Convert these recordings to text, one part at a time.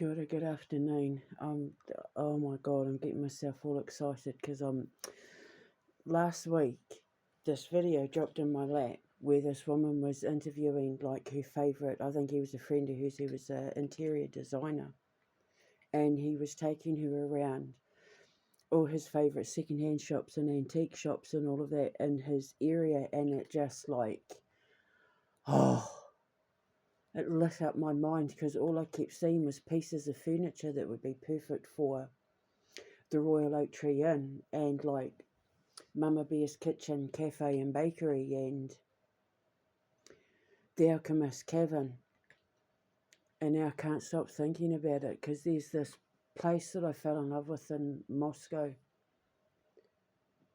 Kia ora, good afternoon. Oh my God, I'm getting myself all excited because last week this video dropped in my lap where this woman was interviewing like her favourite, I think he was a friend of hers, he was an interior designer, and he was taking her around all his favourite second-hand shops and antique shops and all of that in his area, and it just like, oh, it lit up my mind because all I kept seeing was pieces of furniture that would be perfect for the Royal Oak Tree Inn and like Mama Bear's Kitchen, Cafe and Bakery and the Alchemist Cavern. And now I can't stop thinking about it because there's this place that I fell in love with in Moscow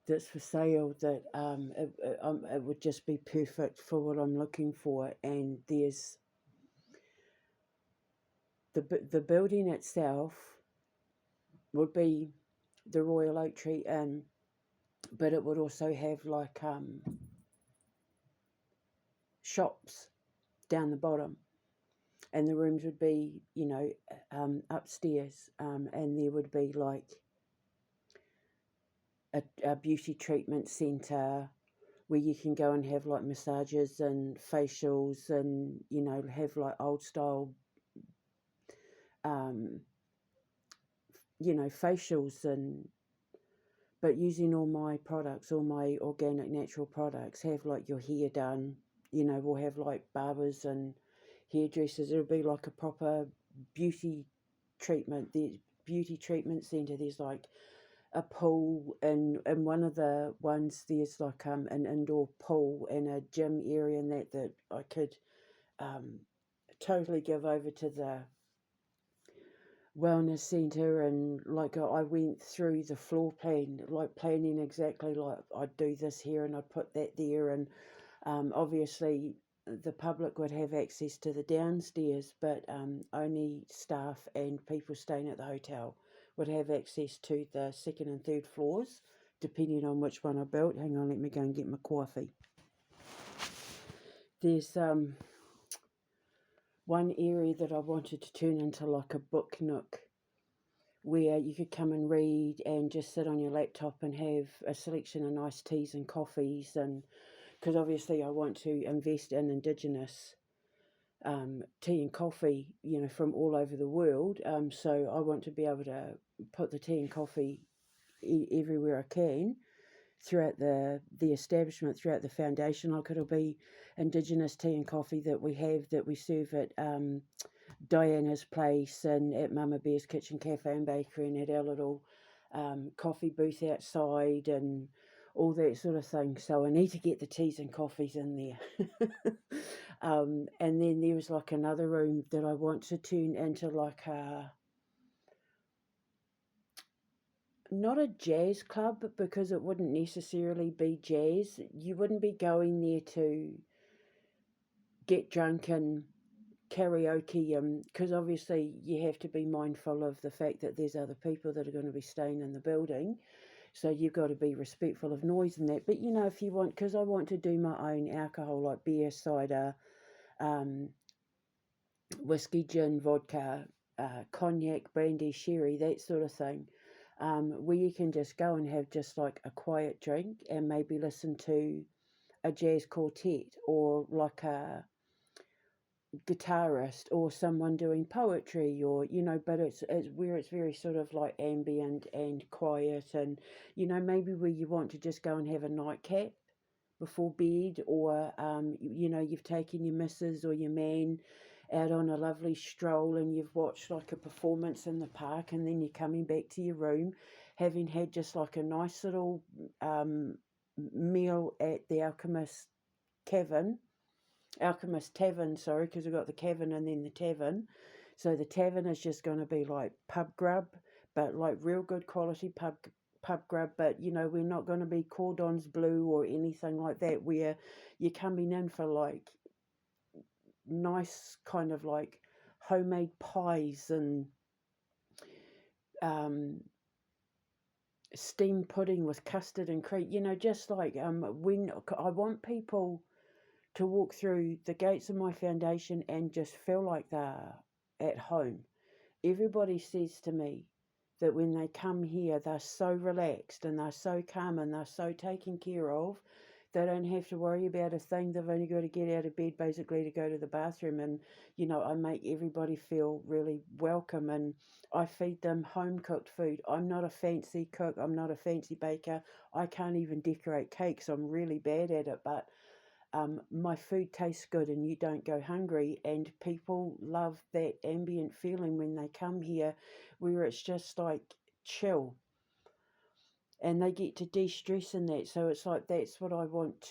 that's for sale that it would just be perfect for what I'm looking for. And there's the building itself would be the Royal Oak Tree Inn, but it would also have like shops down the bottom, and the rooms would be, upstairs, and there would be like a beauty treatment centre where you can go and have like massages and facials and, have like old style, facials and, but using all my products, all my organic natural products, have like your hair done, we'll have like barbers and hairdressers. It'll be like a proper beauty treatment. The beauty treatment centre, there's like a pool, and in one of the ones there's like an indoor pool and a gym area, and that I could totally give over to the wellness centre. And like I went through the floor plan, like planning exactly like I'd do this here and I'd put that there, and obviously the public would have access to the downstairs, but only staff and people staying at the hotel would have access to the second and third floors, depending on which one I built. Hang on, let me go and get my coffee. There's one area that I wanted to turn into like a book nook, where you could come and read and just sit on your laptop and have a selection of nice teas and coffees. And because obviously I want to invest in Indigenous tea and coffee, from all over the world. So I want to be able to put the tea and coffee everywhere I can throughout the establishment, throughout the foundation. Like it'll be Indigenous tea and coffee that we serve at Diana's place and at Mama Bear's Kitchen, Cafe and Bakery, and at our little coffee booth outside and all that sort of thing. So I need to get the teas and coffees in there. And then there was like another room that I want to turn into like not a jazz club, because it wouldn't necessarily be jazz. You wouldn't be going there to get drunk and karaoke, because obviously you have to be mindful of the fact that there's other people that are going to be staying in the building, so you've got to be respectful of noise and that. But if you want, because I want to do my own alcohol like beer, cider, whiskey, gin, vodka, cognac, brandy, sherry, that sort of thing, where you can just go and have just like a quiet drink and maybe listen to a jazz quartet or like a guitarist or someone doing poetry, or but it's where it's very sort of like ambient and quiet, and maybe where you want to just go and have a nightcap before bed, or you've taken your missus or your man out on a lovely stroll and you've watched like a performance in the park, and then you're coming back to your room having had just like a nice little meal at the Alchemist Tavern, sorry, because we've got the cavern and then the tavern. So the tavern is just going to be like pub grub, but like real good quality pub grub. But we're not going to be cordons bleu or anything like that, where you're coming in for like nice kind of like homemade pies and steamed pudding with custard and cream. Just like when I want people to walk through the gates of my foundation and just feel like they're at home, everybody says to me that when they come here, they're so relaxed and they're so calm and they're so taken care of. They don't have to worry about a thing. They've only got to get out of bed basically to go to the bathroom. And, I make everybody feel really welcome, and I feed them home cooked food. I'm not a fancy cook. I'm not a fancy baker. I can't even decorate cakes. I'm really bad at it. But my food tastes good and you don't go hungry, and people love that ambient feeling when they come here where it's just like chill, and they get to de-stress in that. So it's like that's what I want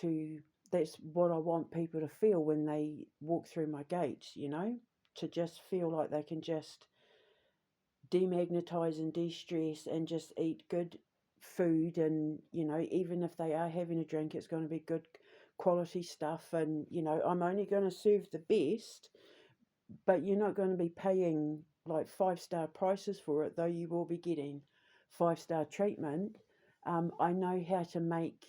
people to feel when they walk through my gates, to just feel like they can just demagnetize and de-stress and just eat good food. And even if they are having a drink, it's going to be good quality stuff. And I'm only going to serve the best, but you're not going to be paying like 5-star prices for it, though you will be getting 5-star treatment. I know how to make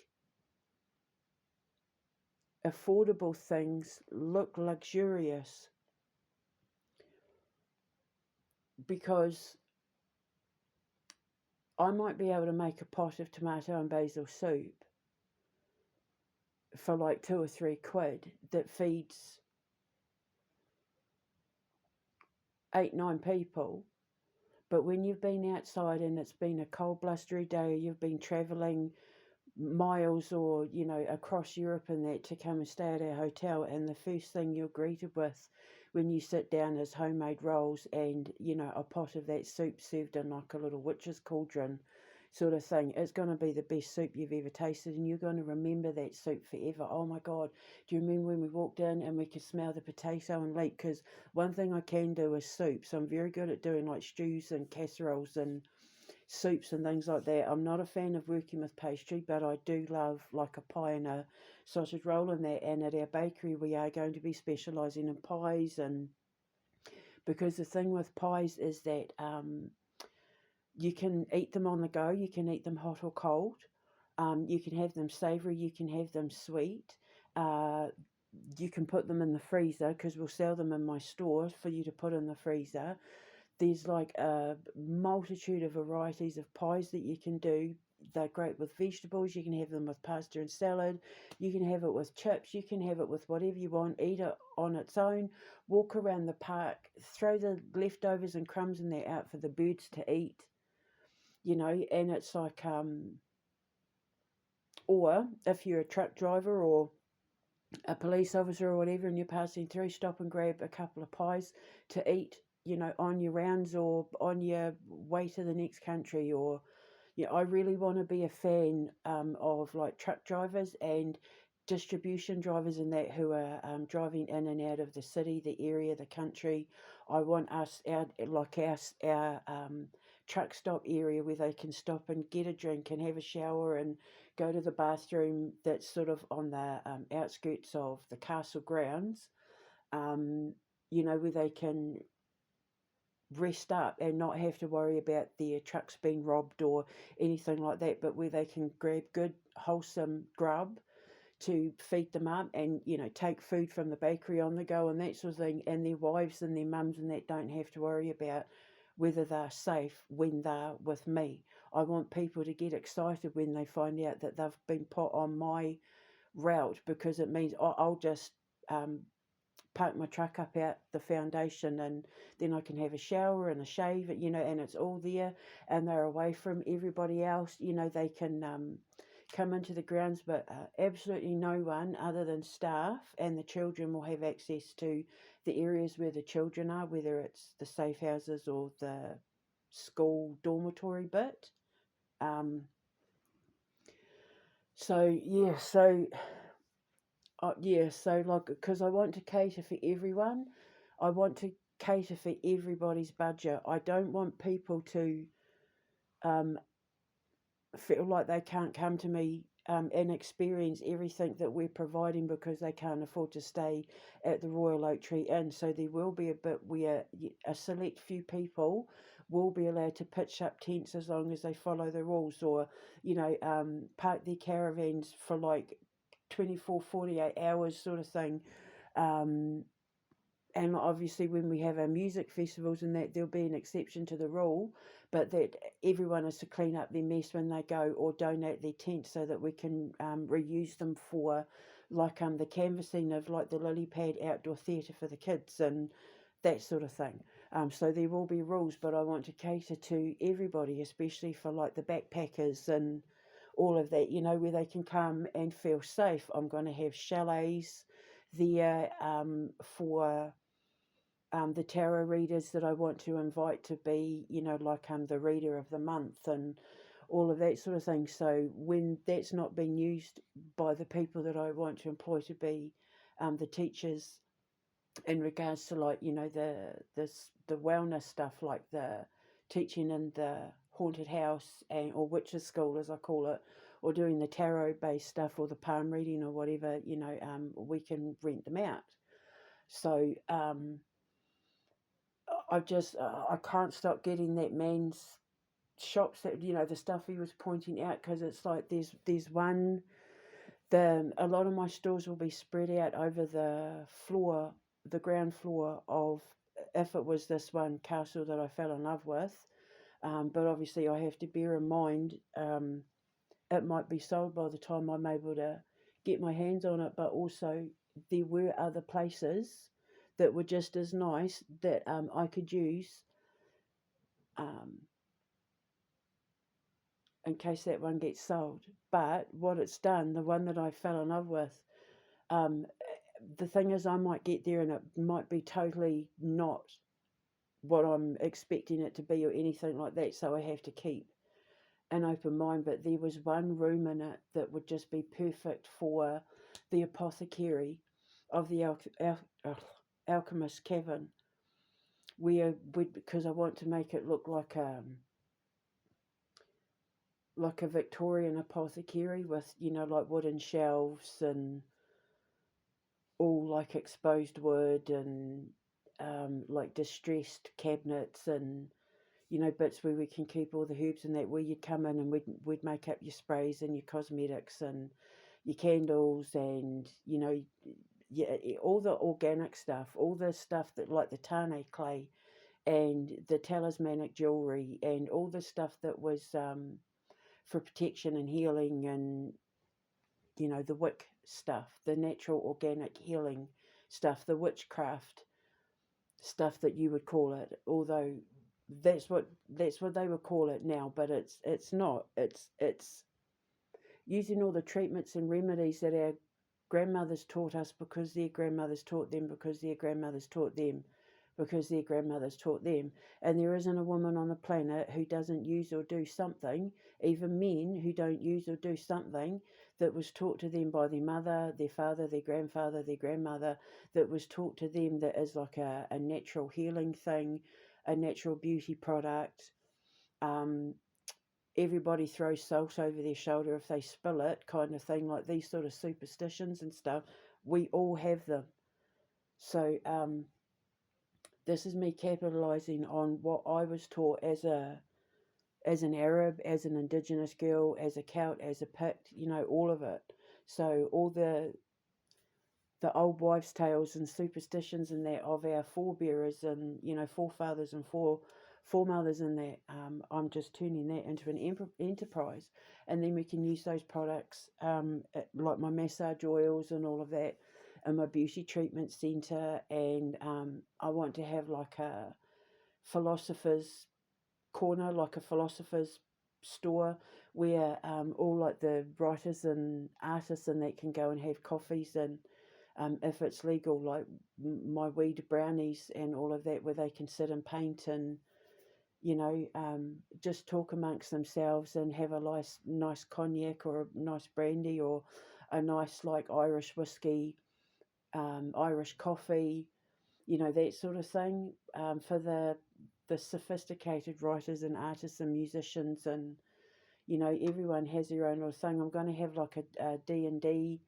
affordable things look luxurious, because I might be able to make a pot of tomato and basil soup for like £2 or £3 that feeds 8-9 people. But when you've been outside and it's been a cold blustery day, or you've been travelling miles or across Europe and that to come and stay at our hotel, and the first thing you're greeted with when you sit down is homemade rolls and a pot of that soup served in like a little witch's cauldron sort of thing, it's going to be the best soup you've ever tasted, and you're going to remember that soup forever. Oh my God, do you remember when we walked in and we could smell the potato and leek? Because one thing I can do is soup, so I'm very good at doing like stews and casseroles and soups and things like that. I'm not a fan of working with pastry, but I do love like a pie and a sausage roll and that. And at our bakery, we are going to be specialising in pies, and because the thing with pies is that you can eat them on the go. You can eat them hot or cold. You can have them savoury. You can have them sweet. Uh, you can put them in the freezer, because we'll sell them in my store for you to put in the freezer. There's like a multitude of varieties of pies that you can do. They're great with vegetables. You can have them with pasta and salad. You can have it with chips. You can have it with whatever you want. Eat it on its own. Walk around the park. Throw the leftovers and crumbs in there out for the birds to eat. And it's like, or if you're a truck driver or a police officer or whatever, and you're passing through, stop and grab a couple of pies to eat, on your rounds or on your way to the next country. Or, I really want to be a fan of like truck drivers and distribution drivers and that, who are driving in and out of the city, the area, the country. I want our truck stop area where they can stop and get a drink and have a shower and go to the bathroom that's sort of on the outskirts of the castle grounds, where they can rest up and not have to worry about their trucks being robbed or anything like that, but where they can grab good wholesome grub to feed them up, and take food from the bakery on the go and that sort of thing, and their wives and their mums and that don't have to worry about whether they're safe when they're with me. I want people to get excited when they find out that they've been put on my route, because it means I'll just park my truck up out the foundation, and then I can have a shower and a shave, and it's all there, and they're away from everybody else. They can come into the grounds, but absolutely no one other than staff and the children will have access to the areas where the children are, whether it's the safe houses or the school dormitory bit. So yeah, so like, because I want to cater for everyone. I want to cater for everybody's budget. I don't want people to feel like they can't come to me and experience everything that we're providing because they can't afford to stay at the Royal Oak Tree Inn. So there will be a bit where a select few people will be allowed to pitch up tents as long as they follow the rules, or park their caravans for like 24, 48 hours sort of thing. and obviously when we have our music festivals and that, there'll be an exception to the rule, but that everyone is to clean up their mess when they go, or donate their tents so that we can reuse them for like the canvassing of like the lily pad outdoor theatre for the kids and that sort of thing. So there will be rules, but I want to cater to everybody, especially for like the backpackers and all of that, where they can come and feel safe. I'm going to have chalets there for the tarot readers that I want to invite to be, like the reader of the month and all of that sort of thing. So when that's not being used by the people that I want to employ to be the teachers in regards to like, the wellness stuff, like the teaching in the haunted house and or witches school as I call it, or doing the tarot based stuff or the palm reading or whatever, we can rent them out. So I can't stop getting that man's shops that the stuff he was pointing out, because it's like there's one, a lot of my stores will be spread out over the ground floor of, if it was this one castle that I fell in love with, but obviously I have to bear in mind it might be sold by the time I'm able to get my hands on it, but also there were other places that were just as nice that I could use um, in case that one gets sold. But what it's done, the one that I fell in love with, um, the thing is, I might get there and it might be totally not what I'm expecting it to be or anything like that. So I have to keep an open mind. But there was one room in it that would just be perfect for the apothecary of the alchemist cavern, because I want to make it look like a Victorian apothecary with, like wooden shelves and all like exposed wood and like distressed cabinets and, bits where we can keep all the herbs and that, where you'd come in and we'd make up your sprays and your cosmetics and your candles and, yeah, all the organic stuff, all the stuff that like the tane clay and the talismanic jewelry and all the stuff that was for protection and healing and, the wick stuff, the natural organic healing stuff, the witchcraft stuff that you would call it, although that's what they would call it now, but it's not. It's using all the treatments and remedies that our grandmothers taught us, because their grandmothers taught them, because their grandmothers taught them, because their grandmothers taught them. And there isn't a woman on the planet who doesn't use or do something, even men who don't use or do something that was taught to them by their mother, their father, their grandfather, their grandmother, that was taught to them, that is like a natural healing thing, a natural beauty product. Um, Everybody throws salt over their shoulder if they spill it, kind of thing, like these sort of superstitions and stuff. We all have them. So this is me capitalizing on what I was taught as an Arab, as an Indigenous girl, as a Celt, as a Pict, all of it. So all the old wives' tales and superstitions and that of our forebearers and forefathers and foremothers and that, I'm just turning that into an enterprise, and then we can use those products like my massage oils and all of that in my beauty treatment centre. And I want to have like a philosopher's corner, like a philosopher's store, where all like the writers and artists and that can go and have coffees, and if it's legal, like my weed brownies and all of that, where they can sit and paint and just talk amongst themselves and have a nice cognac or a nice brandy or a nice like Irish whiskey, Irish coffee, that sort of thing, for the sophisticated writers and artists and musicians. And everyone has their own little thing. I'm going to have like a D&D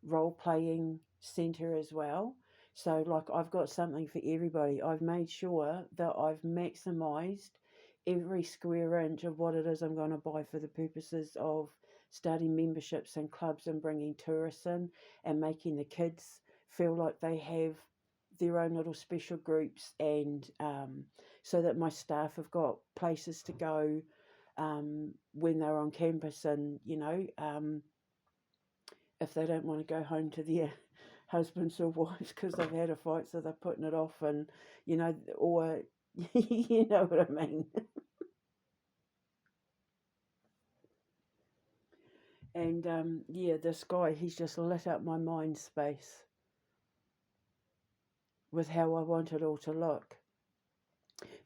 role-playing centre as well. So like I've got something for everybody. I've made sure that I've maximised every square inch of what it is I'm going to buy for the purposes of starting memberships and clubs and bringing tourists in and making the kids feel like they have their own little special groups, and so that my staff have got places to go when they're on campus, and if they don't want to go home to their husbands or wives because they've had a fight, so they're putting it off, and or you know what I mean. And yeah, this guy, he's just lit up my mind space with how I want it all to look.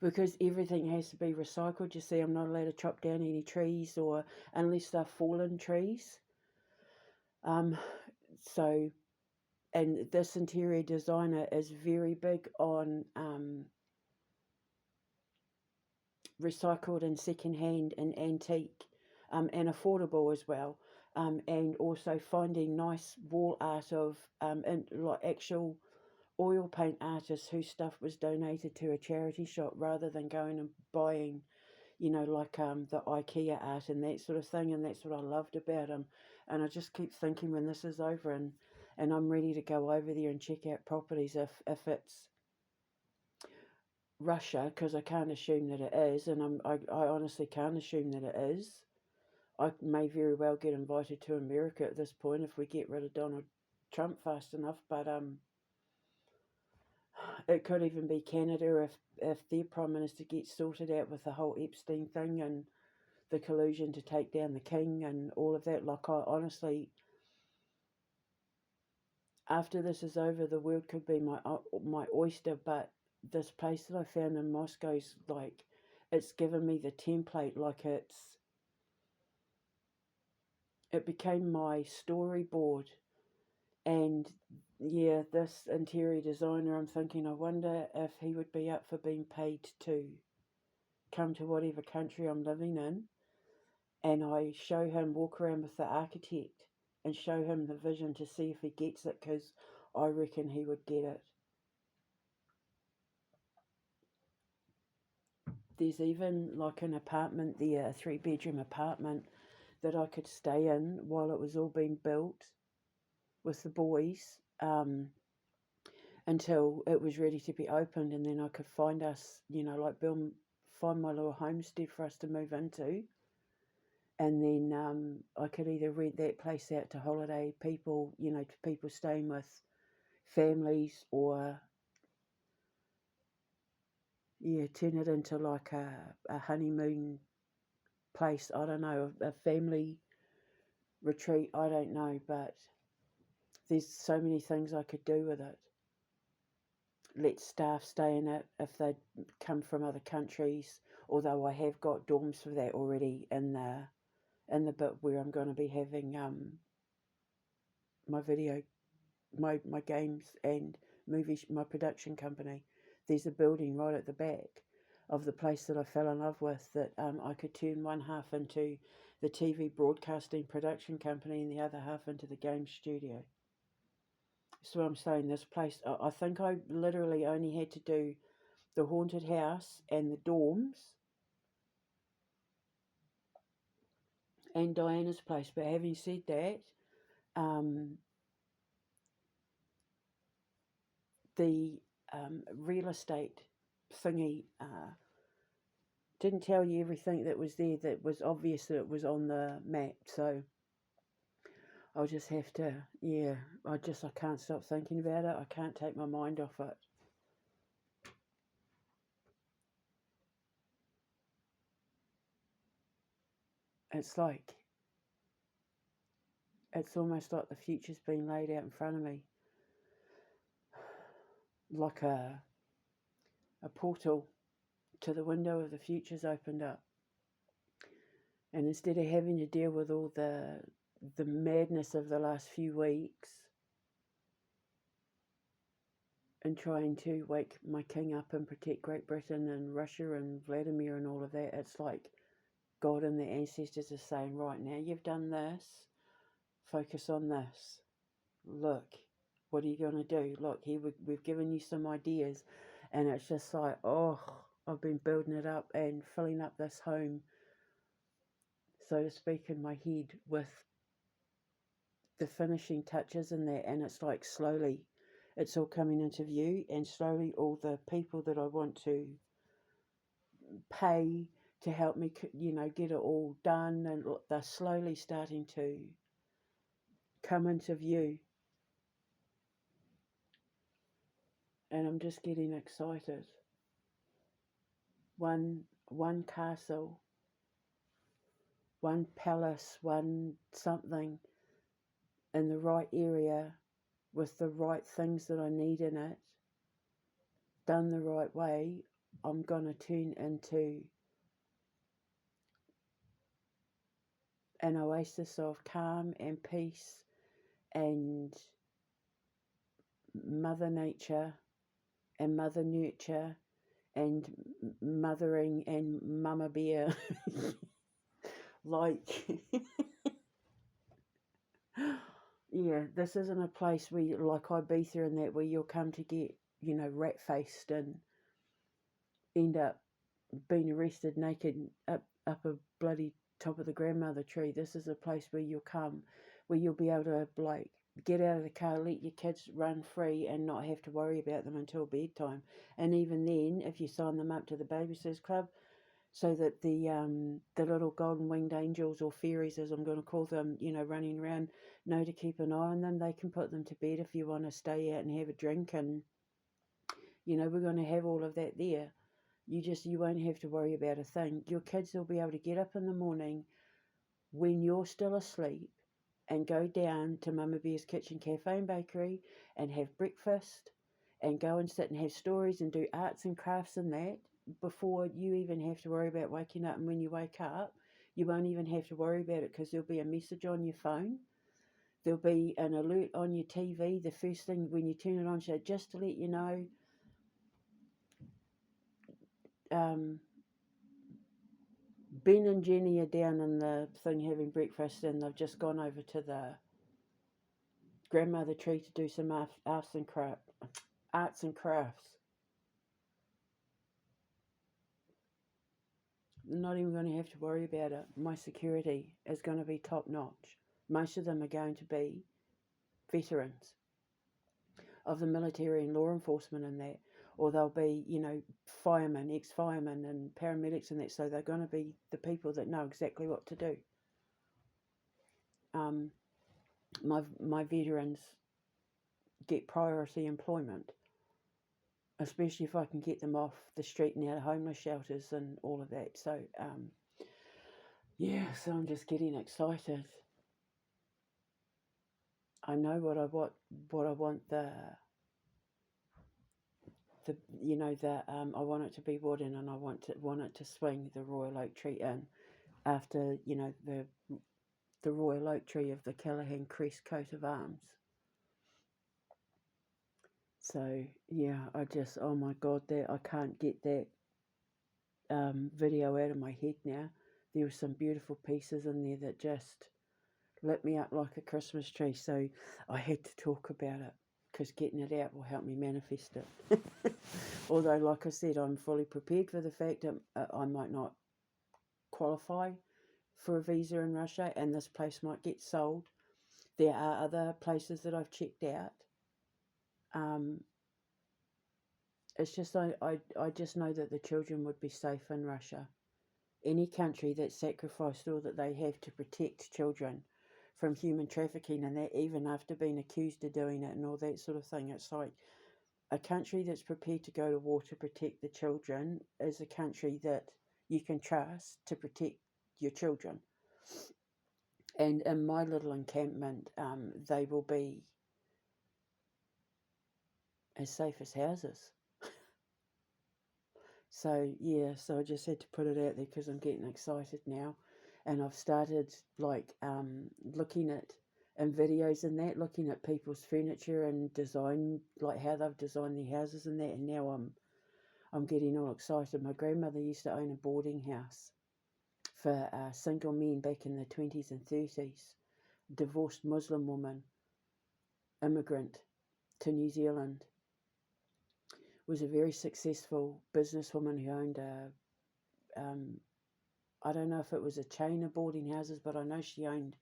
Because everything has to be recycled. You see, I'm not allowed to chop down any trees, or unless they're fallen trees. So, and this interior designer is very big on recycled and secondhand and antique, and affordable as well. And also finding nice wall art of like actual oil paint artists whose stuff was donated to a charity shop, rather than going and buying, like the IKEA art and that sort of thing. And that's what I loved about him. And I just keep thinking, when this is over and I'm ready to go over there and check out properties, if it's Russia, because I can't assume that it is, and I honestly can't assume that it is. I may very well get invited to America at this point if we get rid of Donald Trump fast enough, but it could even be Canada if their Prime Minister gets sorted out with the whole Epstein thing and the collusion to take down the king and all of that. Like, I honestly, after this is over, the world could be my oyster. But this place that I found in Moscow's like, it's given me the template. Like, it became my storyboard. And yeah, this interior designer, I'm thinking, I wonder if he would be up for being paid to come to whatever country I'm living in, and I show him, walk around with the architect and show him the vision to see if he gets it, because I reckon he would get it. There's even like an apartment there, a 3-bedroom apartment that I could stay in while it was all being built with the boys, until it was ready to be opened, and then I could find us, like find my little homestead for us to move into. And then I could either rent that place out to holiday people, to people staying with families, or turn it into like a honeymoon place. I don't know, a family retreat. I don't know, but there's so many things I could do with it. Let staff stay in it if they come from other countries, although I have got dorms for that already in the bit where I'm going to be having my video, my games and movies, my production company. There's a building right at the back of the place that I fell in love with, that I could turn one half into the TV broadcasting production company and the other half into the game studio. So I'm saying, this place, I think I literally only had to do the haunted house and the dorms and Diana's place. But having said that, the real estate thingy didn't tell you everything that was there, that was obvious that it was on the map. So I'll just have to, I can't stop thinking about it. I can't take my mind off it. It's almost like the future's been laid out in front of me, like a portal to the window of the future's opened up. And instead of having to deal with all the madness of the last few weeks and trying to wake my king up and protect Great Britain and Russia and Vladimir and all of that, it's like God and the ancestors are saying, right, now you've done this, focus on this. Look, what are you going to do? Look, here we've given you some ideas. And it's just like, oh, I've been building it up and filling up this home, so to speak, in my head with the finishing touches in that. And it's like slowly it's all coming into view, and slowly all the people that I want to pay to help me, get it all done, and they're slowly starting to come into view, and I'm just getting excited. One castle, one palace, one something in the right area with the right things that I need in it, done the right way, I'm going to turn into an oasis of calm and peace and Mother Nature and Mother Nurture and mothering and Mama Bear. Like, yeah, this isn't a place where, like Ibiza and that, where you'll come to get, rat-faced and end up being arrested naked up a bloody top of the grandmother tree. This is a place where you'll come, where you'll be able to, like, get out of the car, let your kids run free and not have to worry about them until bedtime. And even then, if you sign them up to the Babysitters Club, so that the little golden winged angels, or fairies as I'm going to call them, running around, know to keep an eye on them. They can put them to bed if you want to stay out and have a drink, and we're going to have all of that there. You won't have to worry about a thing. Your kids will be able to get up in the morning when you're still asleep and go down to Mama Bear's Kitchen Cafe and Bakery and have breakfast and go and sit and have stories and do arts and crafts and that before you even have to worry about waking up. And when you wake up, you won't even have to worry about it, because there'll be a message on your phone. There'll be an alert on your TV. The first thing when you turn it on, so just to let you know, Ben and Jenny are down in the thing having breakfast, and they've just gone over to the grandmother tree to do some arts and crafts. I'm not even going to have to worry about it. My security is going to be top notch. Most of them are going to be veterans of the military and law enforcement and that, or they'll be, firemen, ex-firemen and paramedics and that, so they're going to be the people that know exactly what to do. My veterans get priority employment, especially if I can get them off the street and out of homeless shelters and all of that. So, so I'm just getting excited. I know what I want. I want I want it to be wooden, and I want it to swing the royal oak tree in after the royal oak tree of the Callaghan Crest coat of arms. So yeah, oh my God, I can't get that video out of my head now. There were some beautiful pieces in there that just lit me up like a Christmas tree. So I had to talk about it, because getting it out will help me manifest it. Although, like I said, I'm fully prepared for the fact that I might not qualify for a visa in Russia, and this place might get sold. There are other places that I've checked out. It's just I just know that the children would be safe in Russia. Any country that sacrificed all that they have to protect children from human trafficking, and that even after being accused of doing it and all that sort of thing, it's like a country that's prepared to go to war to protect the children is a country that you can trust to protect your children. And in my little encampment, they will be as safe as houses. So yeah, so I just had to put it out there because I'm getting excited now, and I've started looking at in videos and that, looking at people's furniture and design, like how they've designed their houses and that, and now I'm getting all excited. My grandmother used to own a boarding house for single men back in the 20s and 30s, divorced Muslim woman, immigrant to New Zealand, was a very successful businesswoman who owned I don't know if it was a chain of boarding houses, but I know she owned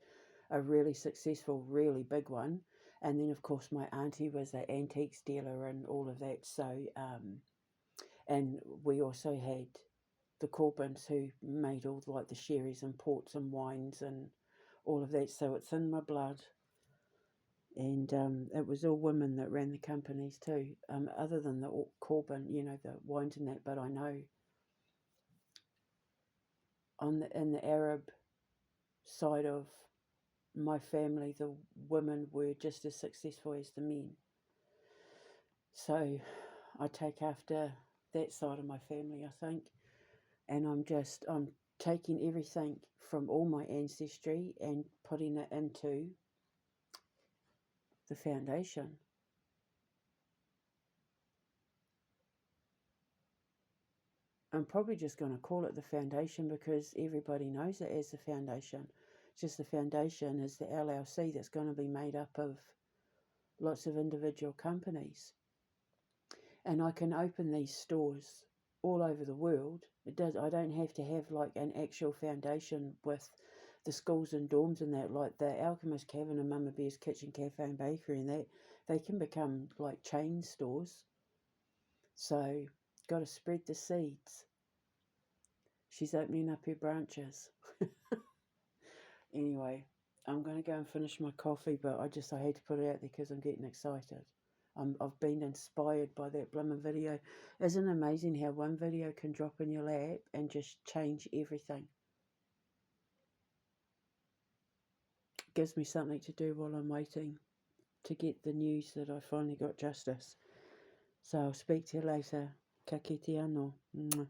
a really successful, really big one. And then, of course, my auntie was an antiques dealer and all of that. So, and we also had the Corbins who made all like the sherries and ports and wines and all of that. So it's in my blood. And it was all women that ran the companies too, other than the Corbin, the wines and that. But I know in the Arab side of my family, the women were just as successful as the men. So I take after that side of my family, I think. And I'm taking everything from all my ancestry and putting it into the foundation. I'm probably just going to call it the foundation because everybody knows it as the foundation. Just the foundation is the LLC that's going to be made up of lots of individual companies. And I can open these stores all over the world. I don't have to have like an actual foundation with the schools and dorms and that, like the Alchemist Cavern and Mama Bear's Kitchen Cafe and Bakery and that. They can become like chain stores. So, got to spread the seeds. She's opening up her branches. Anyway, I'm going to go and finish my coffee, but I had to put it out there because I'm getting excited. I've been inspired by that blooming video. Isn't it amazing how one video can drop in your lap and just change everything? Gives me something to do while I'm waiting to get the news that I finally got justice. So I'll speak to you later. Ka kite anō. Mwah.